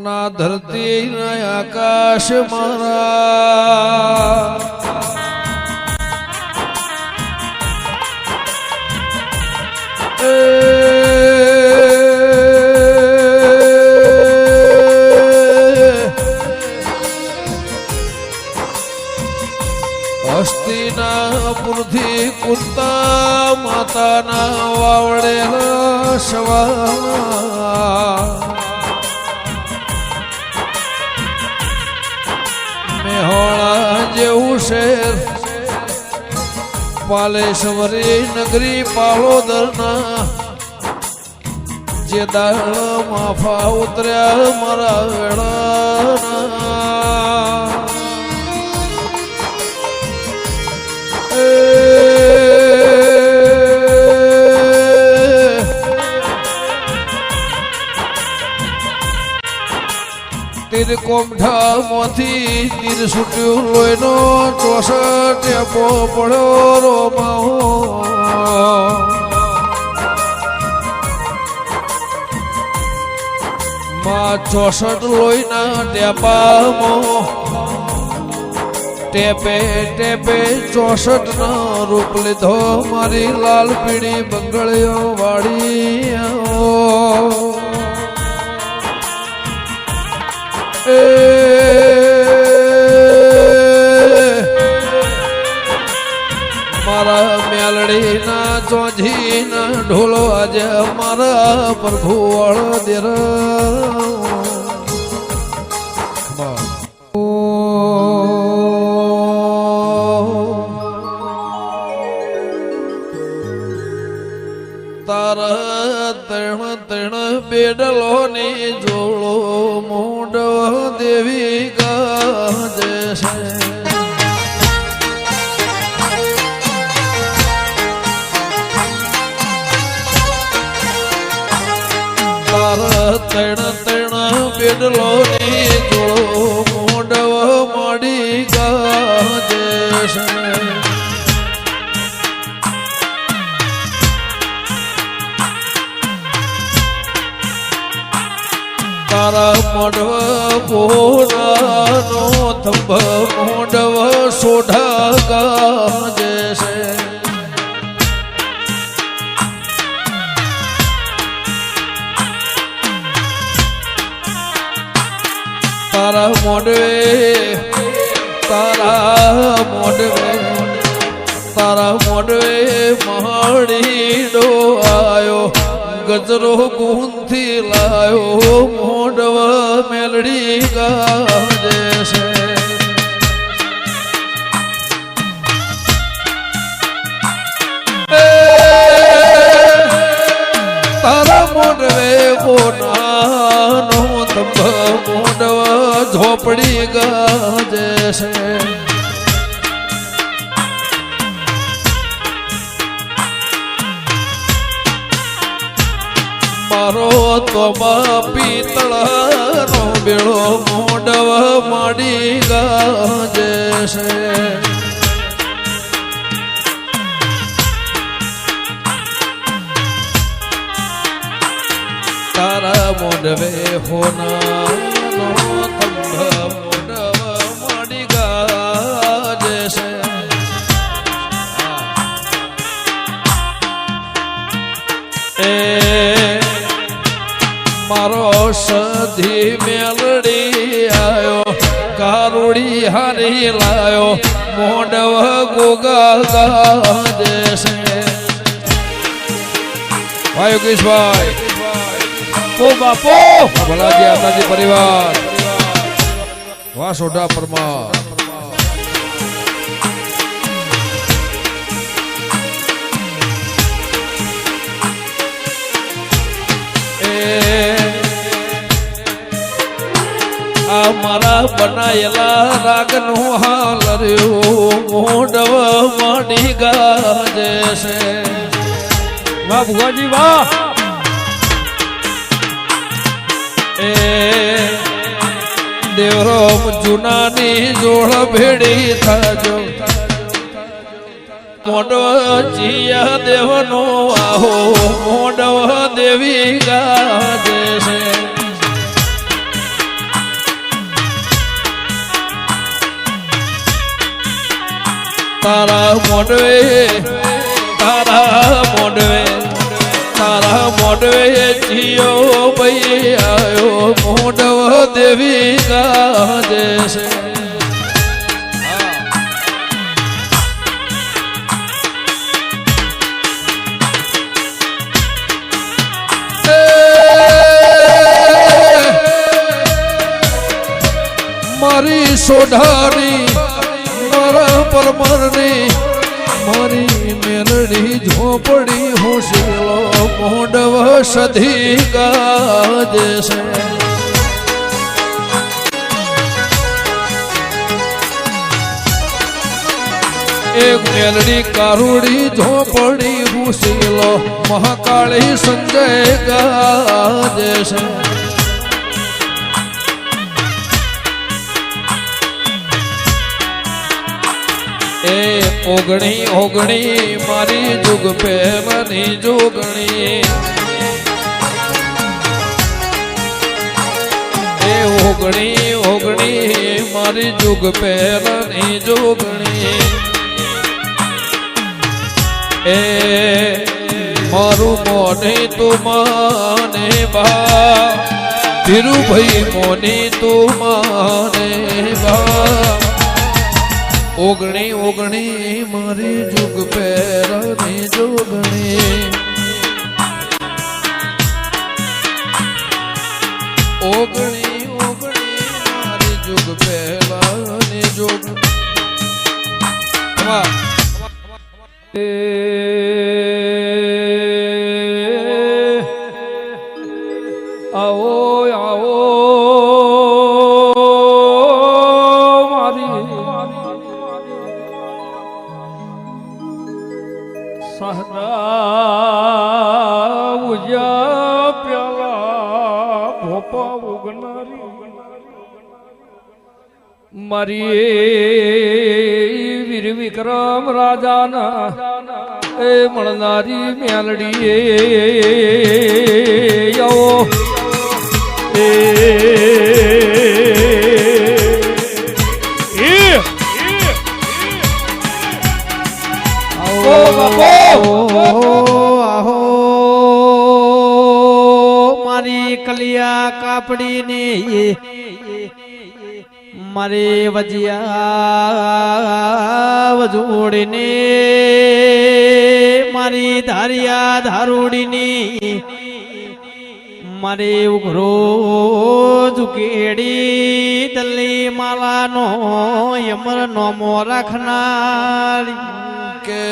ના ધરતી ના આકાશ મારા હસ્તિનાપુરથી કુંતા માતાના વાવડેલા સવા મેહોણા જેવું શેર પાલેશ્વરી નગરી પાલોદરના જે દાળ માફા ઉતર્યા મારા વેળાના તીર કોમઠા મોથી તીર છૂટ્યું લોહીનો 64 પડ્યો રોમાઓ માં 64 લોહીના ટેપામાં ટેપે ટેપે 64 નો રૂપ લીધો મારી લાલ પીળી બંગળીઓ વાળી મારા મેલડીના ચોજીના ઢોલો આજે મારા પ્રભુ વાળો દેર તારા ત્રણ બેડલો ની જોડો મોઢ દેવી ગાજે છે તારા ત્રણ બેડલો ની જોડો મોઢ માડી ગાજે છે તારા મોઢવ પોનાનો થંભ મોઢવ સોઢા ગાજે છે તારા મોઢવે મહાડીડો આયો ગજરો ગુંથી લાયો મોઢવ મેલડી ગાજે છે તારા મોઢવે કોનાનો તંબ મોઢવ ઝોપડી ગાજે છે મારો તોબા પિત્તળનો બેડો મોઢવ માડી ગાજે છે તારા મોઢવે હોનાનો તંબ મોઢવ માડી ગાજે છે મારો સધી મેલડી આયો કારુડી હારી લાયો મોઢવ ગોગા ગાજે છે ભાઈ યોગેશભાઈ ઓ બાપો ભલાજી આતાજી પરિવાર વાહ સોઢા પરમાર મારા બનાયેલા રાગનું હાલ રહ્યું મોઢવ માડી ગાજે છે વાહ ભુવાજી વાહ એ દેવરોમ જુનાની જોડ ભેડી થાજો મોઢવ જીયા દેવનો આહો મોઢવ દેવી ગાજે છે તારા મોડવે જીયો ભાઈ આયો મોડવ દેવી ગાજે છે મારી સોઢાની મારા પરમારની મારી મેલડી ઝોપડી હોશેલો મોડવ સધી ગાજે છે એક મેલડી કારુડી ઝોપડી હોશેલો મહાકાળી સંજય ગાજે છે એ ઓગણી ઓગણી મારી જુગ પહેલાની જોગણી એ ઓગણી ઓગણી મારી જુગ પહેલાની જોગણી એ મારું મોની તું માને બા ધીરુભાઈ મોની તું માને બા ઓગણી ઓગણી મારી જુગ પહેરાની જોગણી ઓગણી ઓગણી મારી જુગ પહેલાની જોગણી આવો આવો સહના ઉજા પ્યાલા ભોપા ઉગનારી મારી વીર વિક્રમ રાજાના એ મળનારી મેલડી આવો મારી કલિયા કાપડી ને મારે વજિયા વજોડી ને મારી ધારિયા ધારોડી ને મારે ઉઘરો ઝુકેડી દલ્લી માલાનો યમર નોમો રાખનારી કે